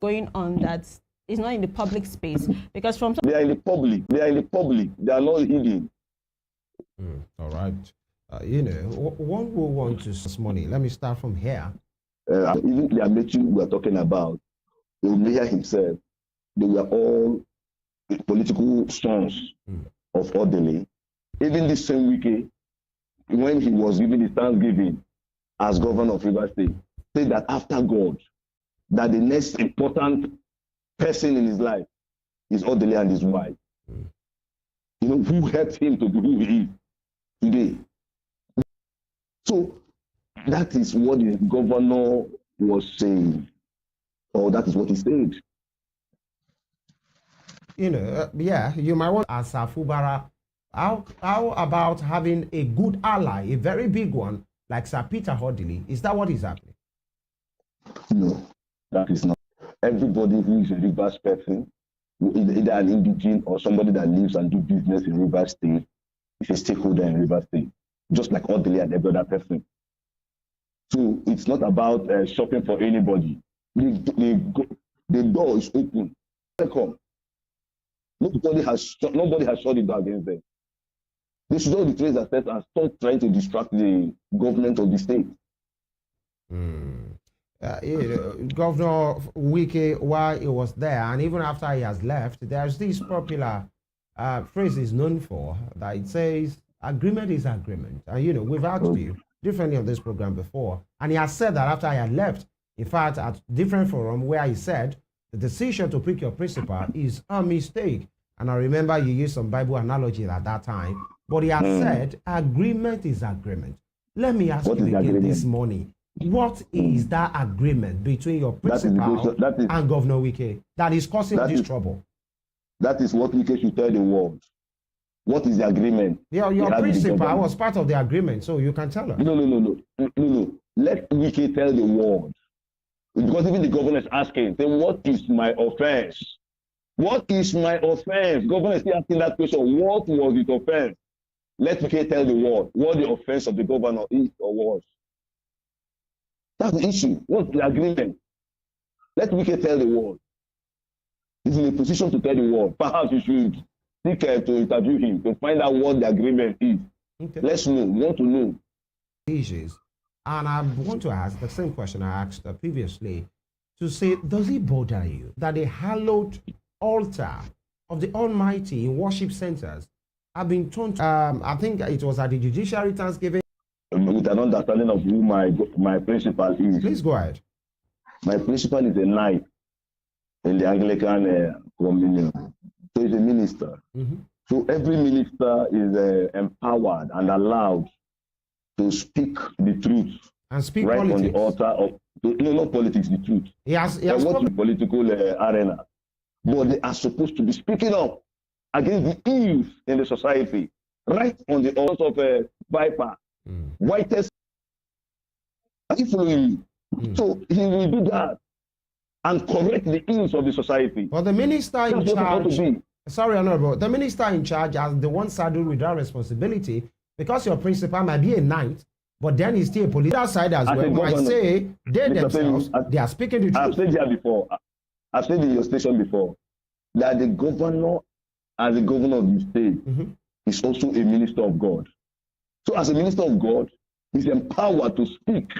going on that is not in the public space? Because from They are in the public. They are in the public. They are not hidden. All right. One will want to spend money. Let me start from here. Even the Amechi we are talking about, Omeya himself, they were all political sons of Orderly. Even this same week, when he was giving his Thanksgiving as governor of Rivers State, said that after God, that the next important person in his life is Orderly and his wife. Who helped him to be who he is today. So that is what the governor was saying, or that is what he said. You might want to ask Fubara, how about having a good ally, a very big one, like Sir Peter Orderly? Is that what is happening? No, that is not. Everybody who is a Rivers person, either an indigene or somebody that lives and do business in Rivers State, is a stakeholder in Rivers State, just like Orderly and every other person. So it's not about shopping for anybody. The door is open. Welcome. Nobody has shut it down against them. They should all retrace their steps and stop trying to distract the government of the state. Governor Wike, while he was there, and even after he has left, there's this popular phrase is known for that it says, agreement is agreement. And we've asked you differently on this program before, and he has said that after he had left, in fact, at different forum where he said, the decision to pick your principal is a mistake. And I remember you used some Bible analogy at that time, but he has said, agreement is agreement. Let me ask you again this morning, what is that agreement between your principal and Governor Wike that is causing this trouble? That is what Wike should tell the world. What is the agreement? Your principal was part of the agreement, so you can tell us. No. Let Wike tell the world. Because even the governor is asking, say, what is my offense? What is my offense? Governor is still asking that question. What was his offense? Let Wike tell the world what the offense of the governor is or was. That's the issue. What's the agreement? Let Wike tell the world. He's in a position to tell the world. Perhaps you should seek to interview him to find out what the agreement is. Okay. Let's know. We want to know. Issues. And I want to ask the same question I asked previously, to say, does it bother you that the hallowed altar of the Almighty in worship centers have been turned, I think it was at the Judiciary Thanksgiving? With an understanding of who my principal is. Please go ahead. My principal is a knight in the Anglican communion. So he's a minister. So every minister is empowered and allowed to speak the truth and speak right politics. On the altar of not politics, the truth. He has what the political arena, but they are supposed to be speaking up against the ills in the society, right on the altar of Viper, whitest. Are you following me? So he will do that and correct the ills of the society. But the minister in charge, sorry, Honorable, the minister in charge as the one saddled with that responsibility. Because your principal might be a knight, but then he's still a political side as well. Might say they themselves, they are speaking the truth. I've said here before, I've said in your station before, that the governor, as the governor of the state, is also a minister of God. So as a minister of God, he's empowered to speak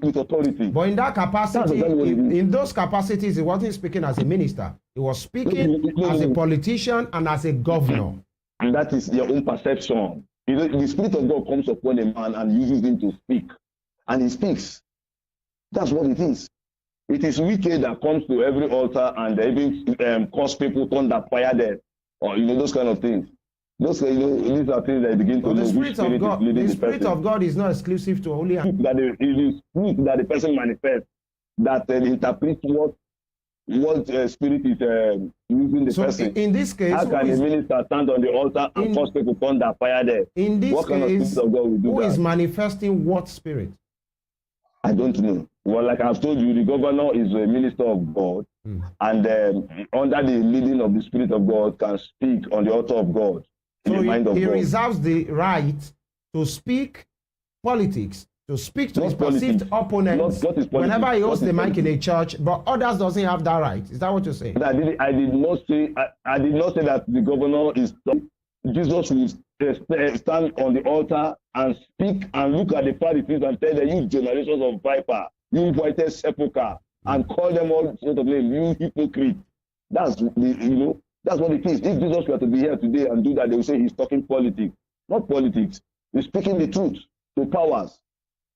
with authority. But in that capacity, in those capacities, he wasn't speaking as a minister. He was speaking as a politician and as a governor. And that is your own perception. The Spirit of God comes upon a man and uses him to speak. And he speaks. That's what it is. It is wicked that comes to every altar and even cause people to turn that fire there. Or, those kind of things. These are things that begin to know the Spirit of God. The Spirit of God is not exclusive to only... It is truth that the person manifests, that interprets what spirit is using the person. In this case, how can a minister stand on the altar and cause people to turn that fire there? In this what case, kind of spirit of God will do who that? Is manifesting what spirit? I don't know. Well, like I've told you, the governor is a minister of God, and under the leading of the Spirit of God, can speak on the altar of God. So he reserves the right to speak politics to speak to Not his perceived politics. opponents Not his politics. whenever he holds Not the his mic in a church, but others doesn't have that right. Is that what you're saying? I did not say that the governor is. Jesus will stand on the altar and speak and look at the Pharisees and tell them, you generations of viper, you whited sepulchre, and call them all sort of names, you hypocrite. That's that's what it is. If Jesus were to be here today and do that, they will say he's talking politics. Not politics. He's speaking the truth to powers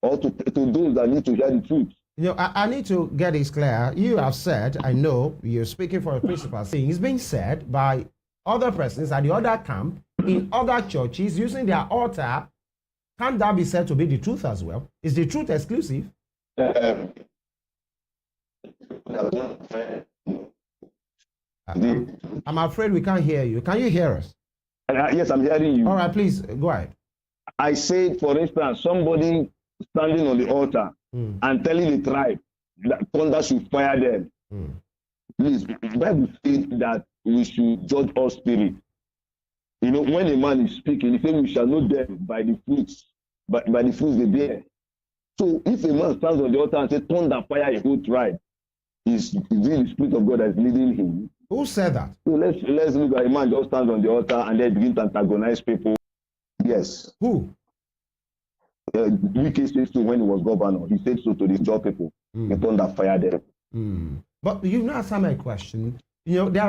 or to those that need to hear the truth. I need to get this clear. You have said, I know you're speaking for a principal, saying it's being said by other persons at the other camp in other churches using their altar. Can't that be said to be the truth as well? Is the truth exclusive? I'm afraid we can't hear you. Can you hear us? Yes, I'm hearing you. All right, please go ahead. I said, for instance, somebody standing on the altar and telling the tribe that thunder should fire them. Please, the Bible says that we should judge all spirits. When a man is speaking, he says we shall know them by the fruits, by the fruits they bear. So if a man stands on the altar and says thunder fire a whole tribe, is the Spirit of God that is leading him. Who said that? So let's look at a man just stands on the altar and then begin to antagonize people. Yes. Who? Wike said so when he was governor. He said so to the job people. He thunder fired them. But you've not answered my question. There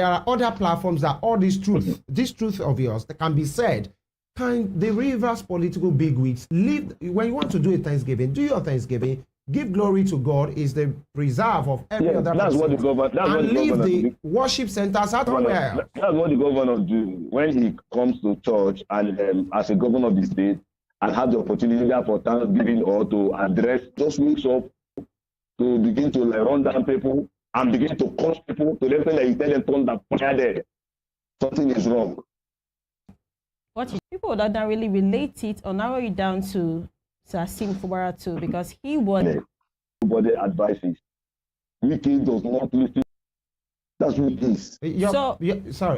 are other platforms that all this truth of yours that can be said. Can the Rivers political bigwigs leave when you want to do a Thanksgiving? Do your Thanksgiving. Give glory to God is the preserve of every other that's person. What the governor. And leave the worship centers out somewhere else. That's what the governor do when he comes to church and as a governor of the state and have the opportunity for Thanksgiving or to address, just wakes up to begin to run down people and begin to curse people to the extent that he tell them turn that fire there. Something is wrong. What people that don't really relate it or narrow it down to Asim Fubara too, because he was. Nobody advises. Wike does not listen. That's what it is.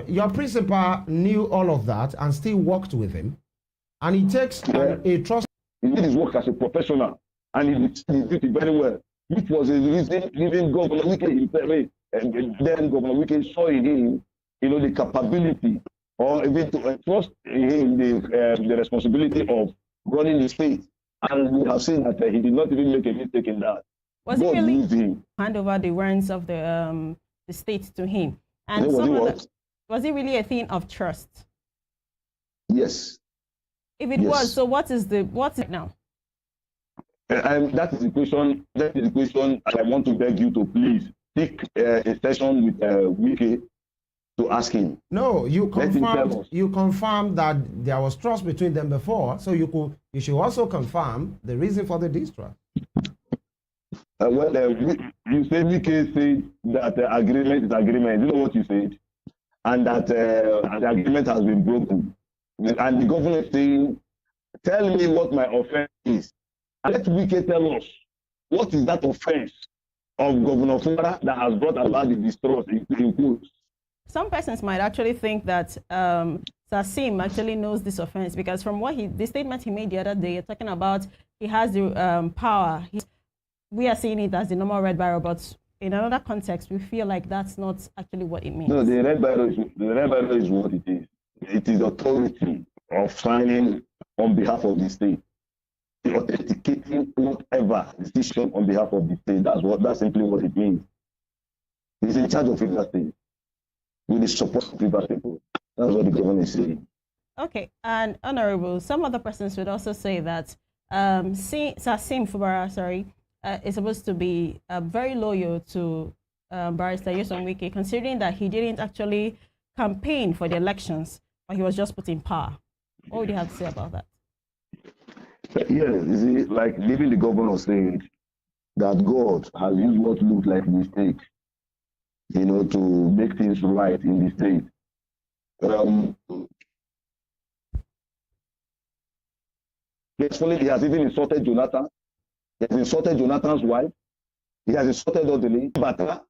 Your principal knew all of that and still worked with him, and he takes a trust. He did his work as a professional, and he did it very well. Which was the reason even Governor Wike himself, and then Governor Wike saw in him, the capability or even to entrust in him the responsibility of running the state. And we have seen that he did not even make a mistake in that. Was he really hand over the reins of the state to him? And was it really a thing of trust? Yes. If it was, so what's it now? That is the question. That is the question. I want to beg you to please take a session with Wike to ask him. No, you confirmed that there was trust between them before, so you should also confirm the reason for the distrust. You said Wike said that agreement is agreement. You know what you said, and that the agreement has been broken. And the governor is saying, "Tell me what my offense is." And let Wike tell us what is that offense of Governor Fubara that has brought about the distrust in quotes. Some persons might actually think that Asim actually knows this offense because from the statement he made the other day, talking about he has the power. We are seeing it as the normal red barrel, but in another context, we feel like that's not actually what it means. No, the red barrel is what it is. It is authority of signing on behalf of the state, authenticating whatever decision on behalf of the state. That's simply what it means. He's in charge of River State with the support of River people. That's what the government is saying. Okay, and Honorable, some other persons would also say that Asim Fubara, is supposed to be very loyal to Barrister Nyesom Wike, considering that he didn't actually campaign for the elections, but he was just put in power. What would you have to say about that? Yes, you see, like even the governor said that God has used what looked like a mistake, to make things right in the state. Personally, he has even insulted Jonathan. He has insulted Jonathan's wife. He has insulted Odili Bata,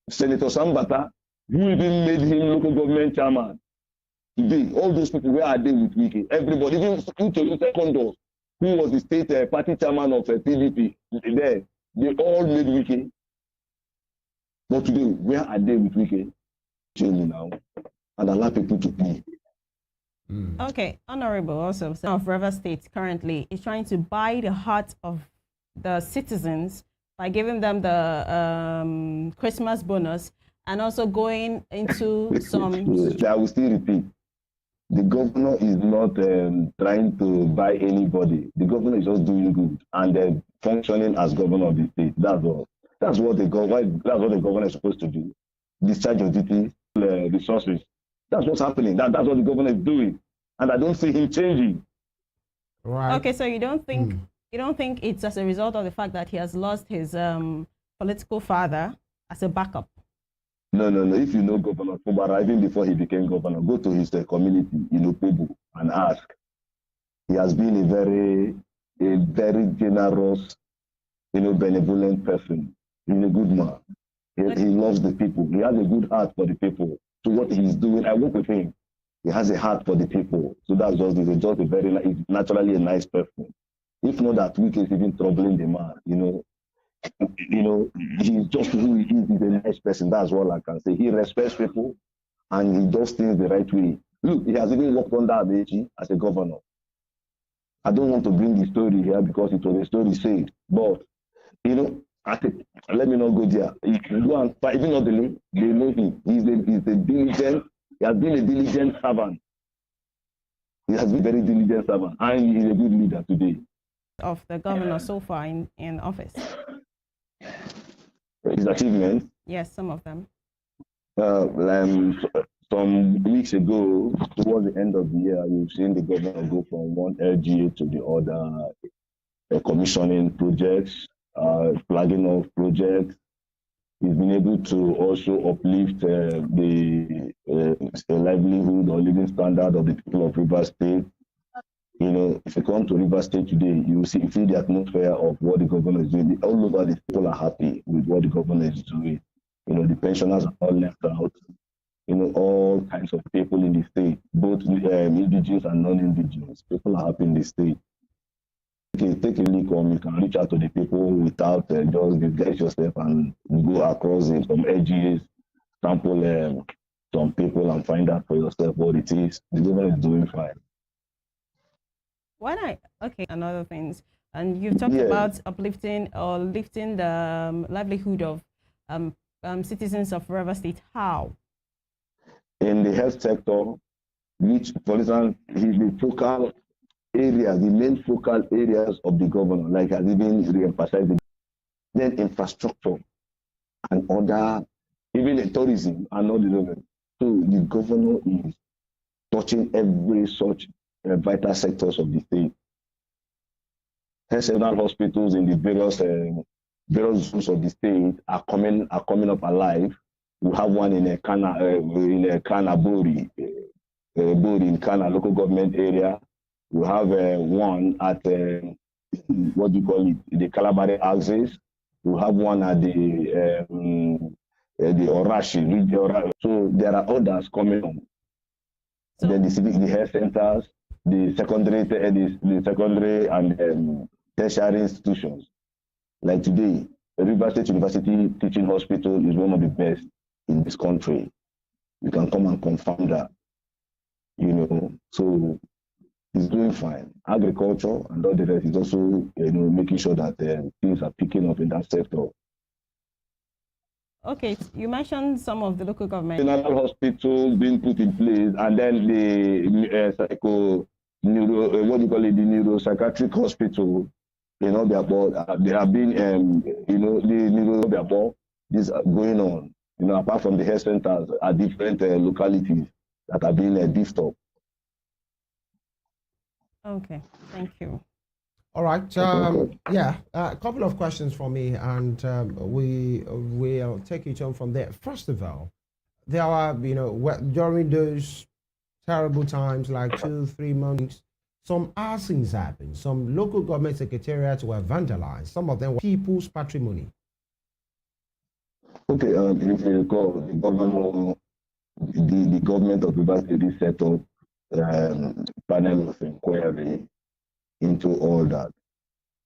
Senator Sam Bata, who even made him local government chairman. Today, all those people, where are they with Wike? Everybody, even Tolu Secondos, who was the state party chairman of PDP, there, they all made Wike. But today, where are they with Wike? Change now and allow people to be. Okay, Honorable also of River State currently is trying to buy the heart of the citizens by giving them the Christmas bonus and also going into some. I will still repeat. The governor is not trying to buy anybody. The governor is just doing good and functioning as governor of the state. That's all. That's what the governor is supposed to do. Discharge your duty, resources. That's what's happening. That's what the governor is doing, and I don't see him changing. Right. Okay, so you don't think it's as a result of the fact that he has lost his political father as a backup? No. If you know Governor Fubara, even before he became governor, go to his community in Opobo and ask. He has been a very generous, benevolent person. He's a good man. He loves the people. He has a good heart for the people. So what he's doing, I work with him. He has a heart for the people. So that's just a very, he's naturally a nice person. If not that Wike is even troubling the man, he's just who he is. He's a nice person. That's all I can say. He respects people and he does things the right way. Look, he has even worked under Amechi as a governor. I don't want to bring the story here because it was a story saved. But, let me not go there. He can go and fight, even though they know him. He has been a diligent servant. He has been a very diligent servant. And he's a good leader today. Of the governor so far in office? His achievements? Yes, some of them. Some weeks ago, towards the end of the year, we've seen the governor go from one LGA to the other, commissioning projects, flagging of projects. He's been able to also uplift the livelihood or living standard of the people of Rivers State. If you come to Rivers State today, you feel the atmosphere of what the governor is doing. All over the people are happy with what the governor is doing. The pensioners are all left out. All kinds of people in the state, both indigenous and non-indigenous. People are happy in the state. Take a look on, you can reach out to the people without just disguise yourself and go across in some edges, sample some people and find out for yourself what it is. The government is doing fine. Another things, and you've talked about uplifting or lifting the livelihood of citizens of River State. How? In the health sector, which, for instance, the focal areas, the main focal areas of the governor, like has even re-emphasized, then infrastructure and other, even in tourism and all the other. So the governor is touching every such vital sectors of the state. Several hospitals in the various zones of the state are coming up alive. We have one in Kana Bori in Kana local government area. We have one at the Kalabari axis. We have one at the Orashi region. So there are others coming on. So then the health centers, the secondary and tertiary institutions. Like today, River State University Teaching Hospital is one of the best in this country. You can come and confirm that. So it's doing fine. Agriculture and all the rest is also, making sure that things are picking up in that sector. Okay, you mentioned some of the local government. General hospitals being put in place, and then the the neuropsychiatric hospital, they have been, this going on. Apart from the health centers at different localities that are being beefed up. Okay, thank you. All right. A couple of questions for me, and we will take it on from there. First of all, there are, during those terrible times, like 2-3 months, some arsons happened. Some local government secretariats were vandalized. Some of them were people's patrimony. Okay, if you recall, the government of Rivers State set up panel of inquiry into all that.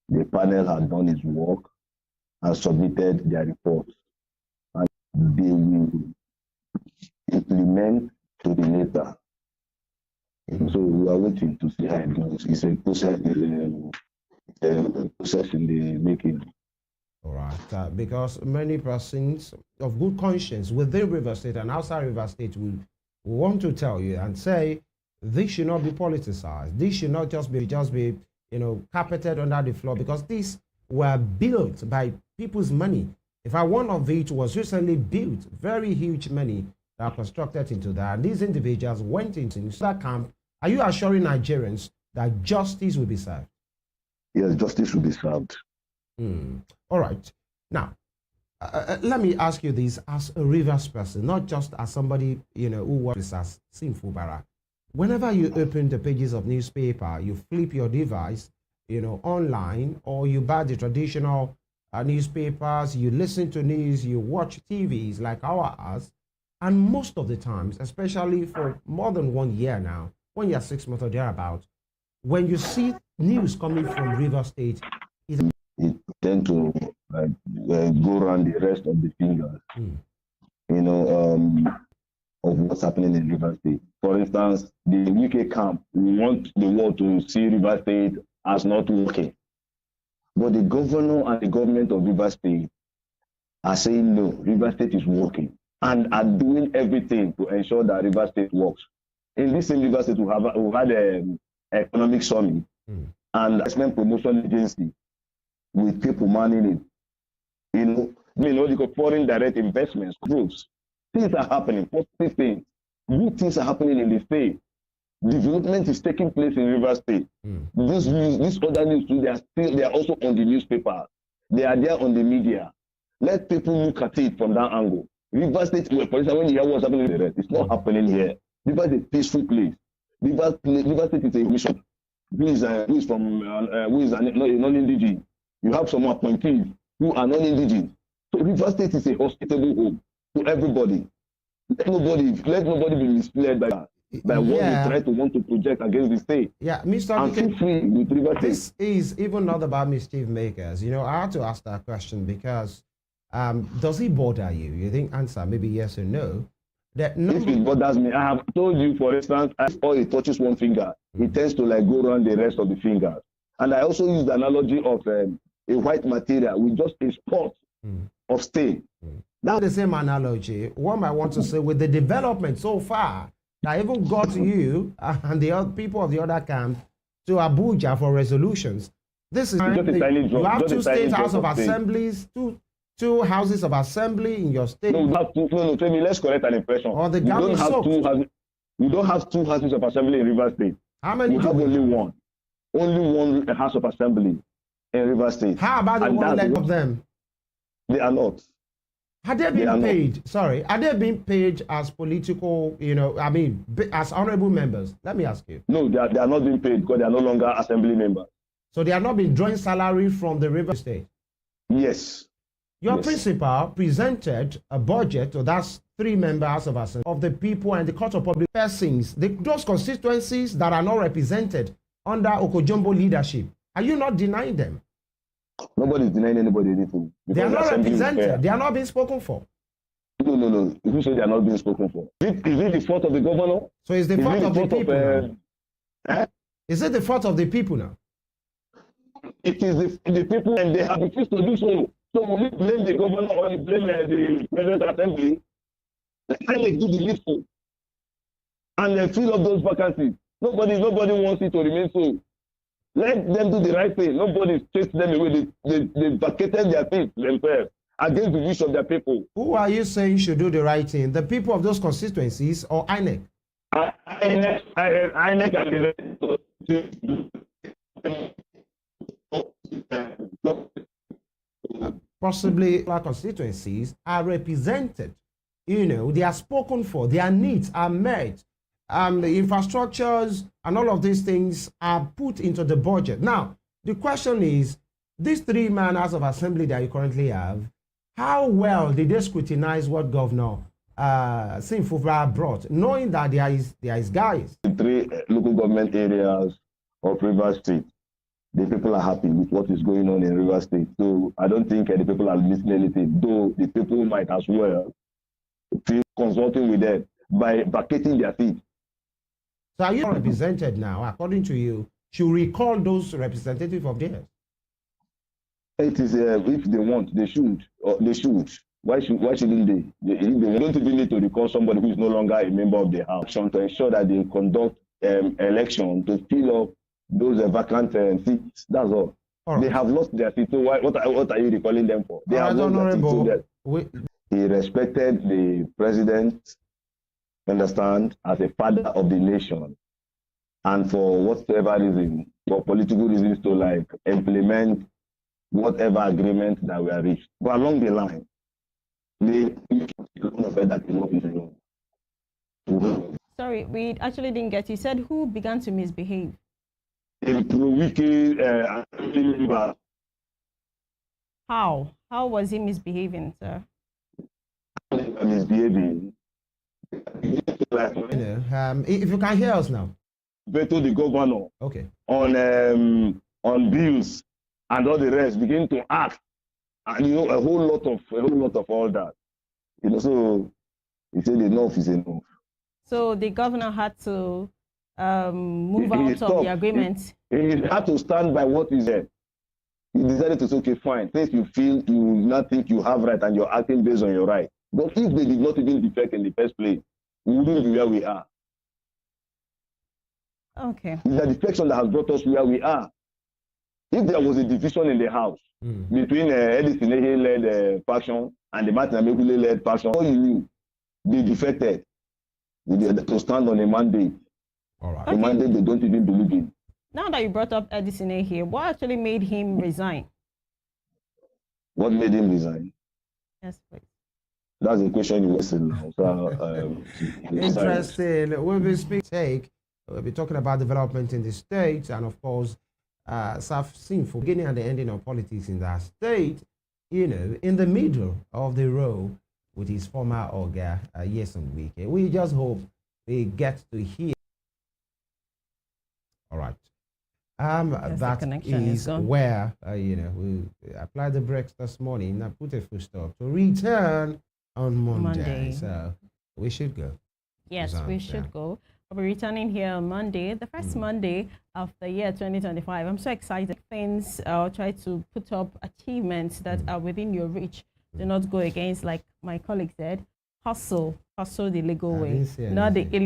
The panel had done its work and submitted their reports, and they will implement to the letter. So we are waiting to see how it goes. It's a process, a process in the making. All right, because many persons of good conscience within River State and outside River State will want to tell you and say this should not be politicized. This should not just be carpeted under the floor, because these were built by people's money. In fact, one of it was recently built, very huge money that are constructed into that. And these individuals went into that camp. Are you assuring Nigerians that justice will be served? Yes, justice will be served. All right. Now, let me ask you this as a Rivers person, not just as somebody who works as Sim Fubara. Whenever you open the pages of newspaper, you flip your device, online, or you buy the traditional newspapers, you listen to news, you watch TVs like ours, and most of the times, especially for more than 1 year now, 1 year, 6 months or thereabout, when you see news coming from River State, it tend to go around the rest of the fingers, of what's happening in River State. For instance, the UK camp, we want the world to see River State as not working. But the governor and the government of River State are saying, no, River State is working, and are doing everything to ensure that River State works. In this same River State, we had an economic summit and investment promotion agency with people manning it. The foreign direct investments, groups. Things are happening, positive things. Good things are happening in the state. Development is taking place in River State. This other news too, they are also on the newspaper. They are there on the media. Let people look at it from that angle. River State, for example, when you hear what's happening in the rest, it's not happening here. River is a peaceful place. River State is a mission. Who is non-indigenous. You have some appointees who are non-indigenous. So River State is a hospitable home to everybody. Let nobody be misled by what they want to project against the state. Yeah, Mr. And feel free with River State. This is even not about mischief makers. I had to ask that question because does it bother you? You think answer maybe yes or no. If it bothers me, I have told you, for instance, if it touches one finger, it tends to go around the rest of the fingers. And I also use the analogy of a white material with just a spot of stain. That's the same analogy. One might want to say with the development so far that even got you and the other people of the other camp to Abuja for resolutions. This is just a tiny drop. You have just two state house of assemblies, two houses of assembly in your state. No, tell me, let's correct an impression. Or the we don't have two houses of assembly in River State. How many? We have only one. Only one house of assembly in River State. How about the one leg of them? They are not. Are they being paid? Sorry, are they being paid as political, as honorable members? Let me ask you. No, they are not being paid because they are no longer assembly members. So they are not being drawing salary from the River State? Yes. Your principal presented a budget, so that's 3 members of assembly, of the people and the court of public persons, those constituencies that are not represented under Okojombo leadership. Are you not denying them? Nobody is denying anybody anything. They are not represented. They are not being spoken for. No. If you say they are not being spoken for, is it the fault of the governor? So it's the fault of the people now? Is it the fault of the people now? It is the people, and they have refused to do so. So when you blame the governor or you blame the President Assembly, they do the needful and they fill up those vacancies. Nobody wants it to remain so. Let them do the right thing. Nobody chased them away. They vacated their things themselves against the wish of their people. Who are you saying should do the right thing? The people of those constituencies or INEC? INEC possibly our constituencies are represented. They are spoken for. Their needs are met. The infrastructures and all of these things are put into the budget. Now, the question is, these 3-man House of Assembly that you currently have, how well did they scrutinize what Governor Sim Fubara brought, knowing that there is guys? The 3 local government areas of River State, the people are happy with what is going on in River State. So I don't think the people are missing anything, though the people might as well feel consulting with them by vacating their seat. So are you represented now, according to you, should recall those representatives of theirs? It is if they want, they should. Or they should. Why shouldn't they? They don't even need to recall somebody who is no longer a member of the house to ensure that they conduct election to fill up those vacant seats. That's all. All They right. have lost their seat. So what are you recalling them for? They All have right, lost their seat. So Honorable. that he respected the president, understand, as a father of the nation, and for whatever reason, for political reasons, to like implement whatever agreement that were reached. But along the line, they that enough is enough. Sorry, we actually didn't get you. Said who began to misbehave? In pro-wiki member, How? How was he misbehaving, sir? misbehaving, If you can hear us now. veto the governor Okay. on bills and all the rest, begin to act, and a whole lot of all that. So he said enough is enough. So the governor had to move He out of stopped. the agreement. He had to stand by what he said. He decided to say, okay, fine. Since you feel you not think you have right and you're acting based on your right. But if they did not even defect in the first place, we wouldn't be where we are. Okay. It's the defection that has brought us where we are. If there was a division in the house between Edith led faction and the Martin Amekule led faction, all you knew, they defected to stand on a mandate. All right. A mandate they don't even believe in. Now that you brought up Edison here, what actually made him resign? What made him resign? Yes, please. That's the question you asked now. So, Interesting. We'll be we'll be talking about development in the state, and of course, seen for beginning and the ending of politics in that state, in the middle of the road with his former Oga, Nyesom Wike. We just hope we get to hear. All right. The That connection is is gone. where, we applied the brakes this morning and put a full stop to return on Monday. Monday. So we should go. Yes, Resign, we yeah. should go. I'll be returning here on Monday, the first Monday of the year 2025. I'm so excited. Things I'll try to put up achievements that are within your reach. Do not go against, like my colleague said, hustle the legal I way, didn't say not the anything. illegal.